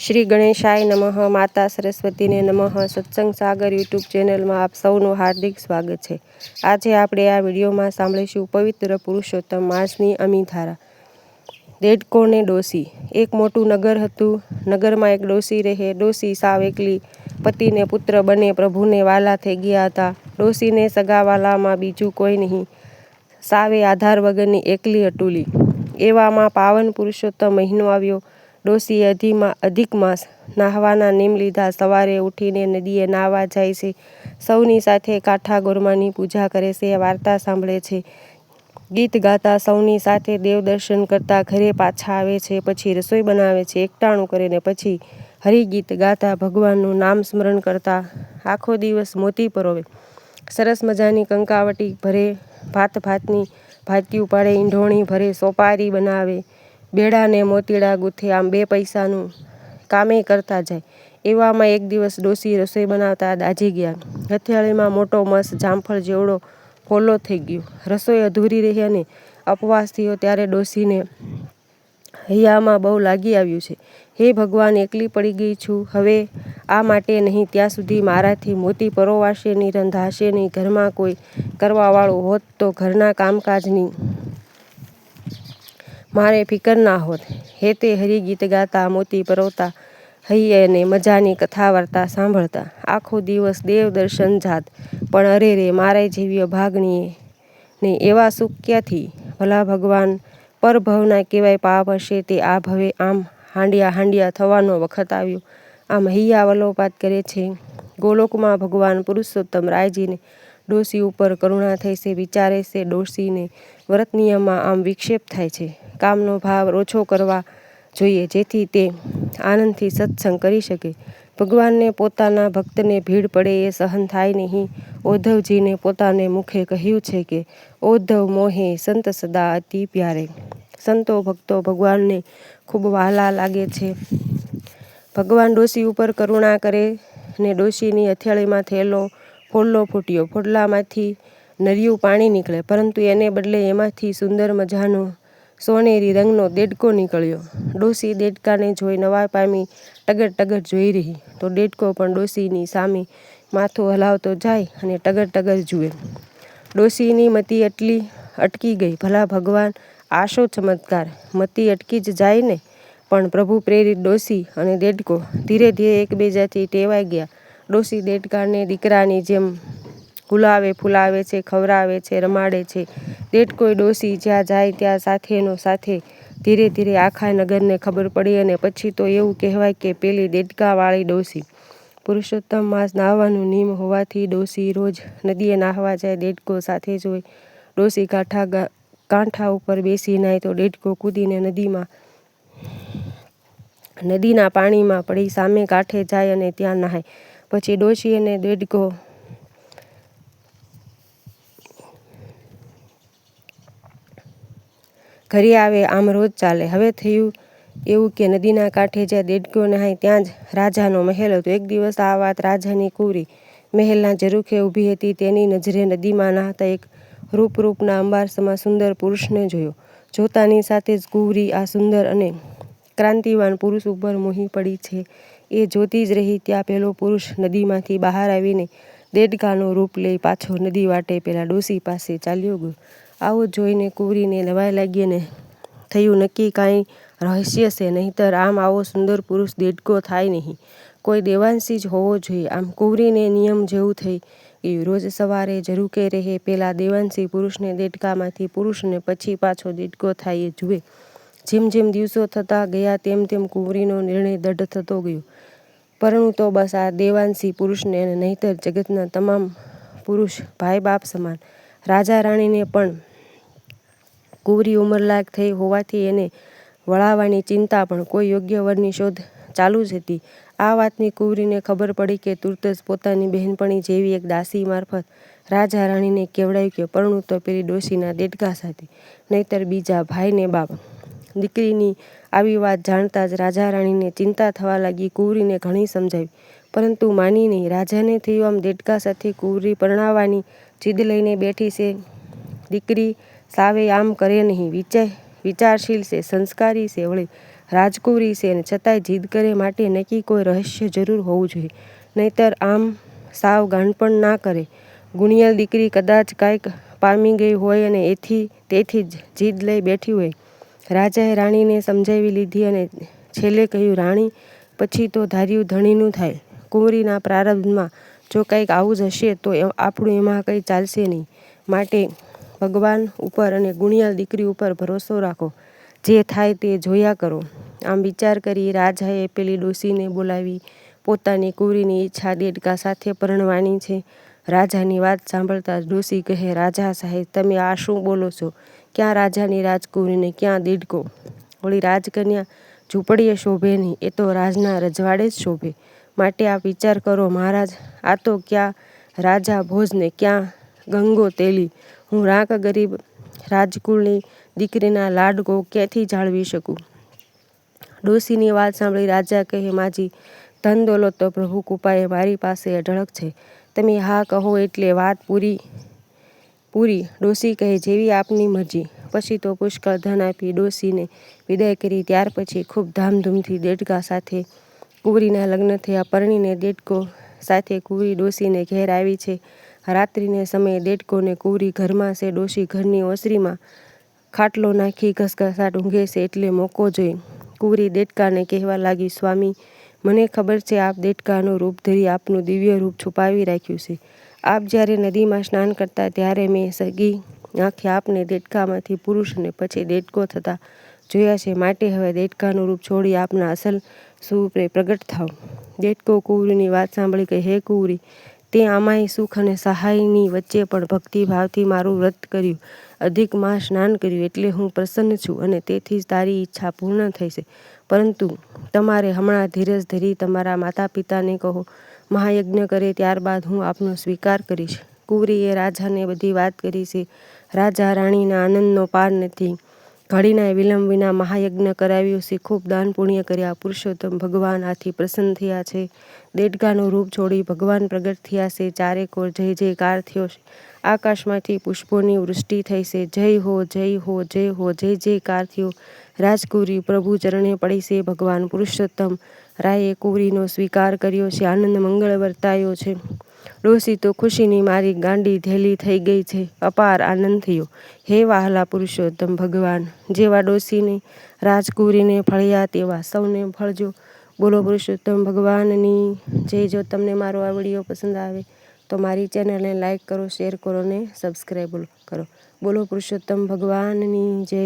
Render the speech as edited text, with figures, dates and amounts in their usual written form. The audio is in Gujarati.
શ્રી ગણેશાય નમઃ. માતા સરસ્વતીને નમઃ. સત્સંગ સાગર યુટ્યુબ ચેનલમાં આપ સૌનું હાર્દિક સ્વાગત છે. આજે આપણે આ વિડીયોમાં સાંભળીશું પવિત્ર પુરુષોત્તમ માસની અમીધારા. દેડકો ને ડોસી. એક મોટું નગર હતું. નગરમાં એક ડોસી રહે. ડોસી સાવ એકલી, પતિને પુત્ર બંને પ્રભુને વાલા થઈ ગયા હતા. ડોસીને સગાવાલામાં બીજું કોઈ નહીં, સાવે આધાર વગરની એકલી અટુલી. એવામાં પાવન પુરુષોત્તમ મહિનો આવ્યો. ડોસીએ અધિક માસ નાહવાના નેમ લીધા. સવારે ઉઠીને નદીએ નાહવા જાય છે. સૌની સાથે કાંઠા ગોરમાની પૂજા કરે છે, વાર્તા સાંભળે છે, ગીત ગાતા સૌની સાથે દેવ દર્શન કરતા ઘરે પાછા આવે છે. પછી રસોઈ બનાવે છે, એકટાણું કરીને પછી હરિગીત ગાતા ભગવાનનું નામ સ્મરણ કરતા આખો દિવસ મોતી પરોવે. સરસ મજાની કંકાવટી ભરે, ભાત ભાતની ભાતિયું પાડે, ઈંઢોણી ભરે, સોપારી બનાવે, બેડા ને મોતીડા ગૂંથે, આમ બે પૈસાનું કામે કરતા જાય. એવામાં એક દિવસ ડોસી રસોઈ બનાવતા દાઝી ગયા. હથેળીમાં મોટો મસ જામફળ જેવડો ફોલ્લો થઈ ગયો. રસોઈ અધૂરી રહી અને અપવાસ થયો ત્યારે ડોસીને હૈયામાં બહુ લાગી આવ્યું છે. હે ભગવાન, એકલી પડી ગઈ છું. હવે આ માટે નહીં, ત્યાં સુધી મારાથી મોતી પરોવાશે નહીં, રંધાશે નહીં. ઘરમાં કોઈ કરવાવાળું હોત તો ઘરના કામકાજની મારે ફિકર ના હોત. હેતે હરિગીત ગાતા, મોતી પરોવતા, હૈયે અને મજાની કથા વાર્તા સાંભળતા આખો દિવસ દેવ દર્શન જાત. પણ અરે રે, મારા જેવી અભાગણીએ ને એવા સુખ ક્યાંથી? ભલા ભગવાન, પરભવના કેવાય પાપ હશે તે આ ભવે આમ હાંડિયા થવાનો વખત આવ્યો. આમ હૈયા વલોપાત કરે છે. ગોલોકમાં ભગવાન પુરુષોત્તમ રાયજીને ડોસી ઉપર કરુણા થઈ છે. વિચારે છે ડોસીને વ્રત નિયમમાં આમ વિક્ષેપ થાય છે. કામનો ભાવ ઓછો કરવા જોઈએ જેથી તે આનંદથી સત્સંગ કરી શકે. ભગવાનને પોતાના ભક્તને ભીડ પડે એ સહન થાય નહીં. ઉદ્ધવજીને પોતાને મુખે કહ્યું છે કે ઉદ્ધવ મોહે સંત સદા અતિ પ્યારે. સંતો ભક્તો ભગવાનને ખૂબ વહાલા લાગે છે. ભગવાન ડોસી ઉપર કરુણા કરે ને ડોસીની હથેળીમાં થયેલો ફોલ્લો ફૂટ્યો. ફોડલામાંથી નરિયું પાણી નીકળે, પરંતુ એને બદલે એમાંથી સુંદર મજાનો સોનેરી રંગનો દેડકો નીકળ્યો. ડોસી દેડકાને જોઈ નવાઈ પામી ટગર જોઈ રહી તો દેડકો પણ ડોસીની સામે માથું હલાવતો જાય અને ટગર જુએ. ડોસીની મતી અટકી ગઈ. ભલા ભગવાન, આ શો ચમત્કાર! મતી અટકી જ જાય ને! પણ પ્રભુ પ્રેરિત ડોસી અને દેડકો ધીરે ધીરે એકબીજાથી ટેવાઈ ગયા. ડોસી દેડકાને દીકરાની જેમ હુલાવે ફુલાવે છે, ખવરાવે છે, રમાડે છે. દેડકોય ડોસી જ્યાં જાય ત્યાં સાથેનો સાથે. ધીરે ધીરે આખા નગરને ખબર પડી અને પછી તો એવું કહેવાય કે પેલી દેડકાવાળી ડોસી. પુરુષોત્તમ માસ નાહવાનું નિયમ હોવાથી ડોસી રોજ નદીએ નાહવા જાય. દેડકો સાથે જ હોય. ડોસી કાંઠા ઉપર બેસી નાય તો દેડકો કૂદીને નદીના પાણીમાં પડી સામે કાંઠે જાય અને ત્યાં નહાય. પછી ડોસી અને દેડકો ઘરે આવે. આમ રોજ ચાલે. હવે થયું એવું કે નદીના કાંઠે જ્યાં દેડકો નહાય ત્યાં જ રાજાનો મહેલ હતો. એક દિવસ આ વાત રાજાની કુંવરી મહેલના ઝરૂખે ઊભી હતી. તેની નજરે નદીમાં નહાતા એક રૂપના અંબારસમાં સુંદર પુરુષને જોયો. જોતાની સાથે જ કુંવરી આ સુંદર અને ક્રાંતિવાન પુરુષ ઉપર મોહી પડી છે. એ જોતી જ રહી. ત્યાં પેલો પુરુષ નદીમાંથી બહાર આવીને દેડકાનું રૂપ લઈ પાછો નદી વાટે પેલા ડોસી પાસે ચાલ્યો ગયો. આવું જોઈને કુંવરીને નવાઈ લાગી અને થયું નક્કી કાંઈ રહસ્ય છે, નહીંતર આમ આવો સુંદર પુરુષ દેડકો થાય નહીં. કોઈ દેવાંશી જ હોવો જોઈએ. આમ કુંવરીને નિયમ જેવું થઈ ગયું. રોજ સવારે ઝરૂખે રહે પેલા દેવાંશી પુરુષને દેડકામાંથી પુરુષને પછી પાછો દેડકો થાય એ જુએ. જેમ જેમ દિવસો થતા ગયા તેમ તેમ કુંવરીનો નિર્ણય દઢ થતો ગયો. પરણું તો બસ આ દેવાંશી પુરુષને, અને નહીંતર જગતના તમામ પુરુષ ભાઈ બાપ સમાન. રાજા રાણીને પણ કુંવરી ઉંમરલાયક થઈ હોવાથી એને વળાવવાની ચિંતા, પણ કોઈ યોગ્ય વરની શોધ ચાલુ જ હતી. આ વાતની કુંવરીને ખબર પડી કે તુરત જ પોતાની બહેનપણી જેવી એક દાસી મારફત રાજા રાણીને કહેવડાવ્યું કે પરણું તો પેલી ડોસીના દેડકા સાથે, નહીંતર બીજા ભાઈને બાપ. દીકરીની આવી વાત જાણતા જ રાજા રાણીને ચિંતા થવા લાગી. કુંવરીને ઘણી સમજાવી, પરંતુ માની નહીં. રાજાને થયું આમ દેડકા સાથે કુંવરી પરણાવવાની જીદ લઈને બેઠી છે. દીકરી સાવે આમ કરે નહીં. વિચારશીલ છે, સંસ્કારી છે. વળી રાજકુંવરી છે અને છતાંય જીદ કરે માટે નક્કી કોઈ રહસ્ય જરૂર હોવું જોઈએ, નહીતર આમ સાવ ગાંડપણ ના કરે. ગુણિયલ દીકરી કદાચ કાંઈક પામી ગઈ હોય અને તેથી જ જીદ લઈ બેઠી હોય. રાજાએ રાણીને સમજાવી લીધી અને છેલ્લે કહ્યું, રાણી, પછી તો ધાર્યું ધણીનું થાય. કુંવરીના પ્રારબ્ધમાં જો કંઈક આવું જ હશે તો આપણું એમાં કંઈ ચાલશે નહીં. માટે ભગવાન ઉપર અને ગુણિયલ દીકરી ઉપર ભરોસો રાખો. જે થાય તે જોયા કરો. આમ વિચાર કરી રાજાએ પેલી ડોશીને બોલાવી. પોતાની કુંવરીની ઈચ્છા દેડકા સાથે પરણવાની છે. રાજાની વાત સાંભળતા જ ડોશી કહે, રાજા સાહેબ, તમે આ શું બોલો છો? ક્યાં રાજાની રાજકુંવરીને ક્યાં દેડકો? વળી રાજકન્યા ઝૂંપડીએ શોભે નહીં, એ તો રાજના રજવાડે જ શોભે. માટે આપ વિચાર કરો મહારાજ. આ તો ક્યાં રાજા ભોજને ક્યાં ગંગો તેલી. હું રાંક ગરીબ રાજકુળની દીકરીના લાડકો ક્યાંથી જાળવી શકું? ડોશીની વાત સાંભળી રાજા કહે, માજી, ધન દોલત તો પ્રભુ કૃપાએ મારી પાસે અઢળક છે. તમે હા કહો એટલે વાત પૂરી. ડોશી કહે, જેવી આપની મરજી. પછી તો પુષ્કળ ધન આપી ડોશીને વિદાય કરી. ત્યાર પછી ખૂબ ધામધૂમથી દેડકા સાથે કુંવરીના લગ્ન થયા. પરણીને દેડકો સાથે કુંવરી ડોશીને ઘેર આવી છે. રાત્રિને સમયે દેડકોને કુંવરી ઘરમાં છે. ડોશી ઘરની ઓસરીમાં ખાટલો નાખી ઘસઘસાટ ઊંઘે છે એટલે મોકો જોઈ કુંવરી દેડકાને કહેવા લાગી, સ્વામી, મને ખબર છે આપ દેડકાનું રૂપ ધરી આપનું દિવ્ય રૂપ છુપાવી રાખ્યું છે. આપ જ્યારે નદીમાં સ્નાન કરતા ત્યારે મેં સગી આંખે આપને દેડકામાંથી પુરુષ અને પછી દેડકો થતા જોયા છે. માટે હવે દેડકાનું રૂપ છોડી આપના અસલ સ્વરૂપે પ્રગટ થાવ. દેડકો કુંવરીની વાત સાંભળી કહે, હે કુંવરી, તે આમાંય સુખ અને સહાયની વચ્ચે પણ ભક્તિભાવથી મારું વ્રત કર્યું, અધિક માસ સ્નાન કર્યું, એટલે હું પ્રસન્ન છું અને તેથી જ તારી ઈચ્છા પૂર્ણ થઈ છે. પરંતુ તમારે હમણાં ધીરજ ધરી તમારા માતા પિતાને કહો, મહાયજ્ઞ કરે ત્યારબાદ હું આપનો સ્વીકાર કરીશ. કુંવરીએ રાજાને બધી વાત કરી છે. રાજા રાણીના આનંદનો પાર નથી. ઘડીના વિલંબ વિના મહાયજ્ઞ કરાવ્યો છે. ખૂબ દાન પુણ્ય કર્યા. પુરુષોત્તમ ભગવાન આથી પ્રસન્ન થયા છે. દેડકાનું રૂપ છોડી ભગવાન પ્રગટ થયા છે. ચારેકોર જય જયકાર થયો છે. આકાશમાંથી પુષ્પોની વૃષ્ટિ થઈ છે. જય હો, જય હો, જય હો, જય જયકાર થયો. રાજકુંવરી પ્રભુ ચરણે પડી છે. ભગવાન પુરુષોત્તમ રાયે કુંવરીનો સ્વીકાર કર્યો છે. આનંદ મંગળ વર્તાયો છે. ડોશી તો ખુશીની મારી ગાંડી ધેલી થઈ ગઈ છે. અપાર આનંદ થયો. હે વહાલા પુરુષોત્તમ ભગવાન, જેવા ડોશીને રાજકુંવરીને ફળ્યા તેવા સૌને ફળજો. બોલો પુરુષોત્તમ ભગવાનની જય. જો તમને મારો આ વિડીયો પસંદ આવે તો મારી ચેનલને લાઈક કરો, શેર કરો અને સબસ્ક્રાઈબ કરો. બોલો પુરુષોત્તમ ભગવાનની જય.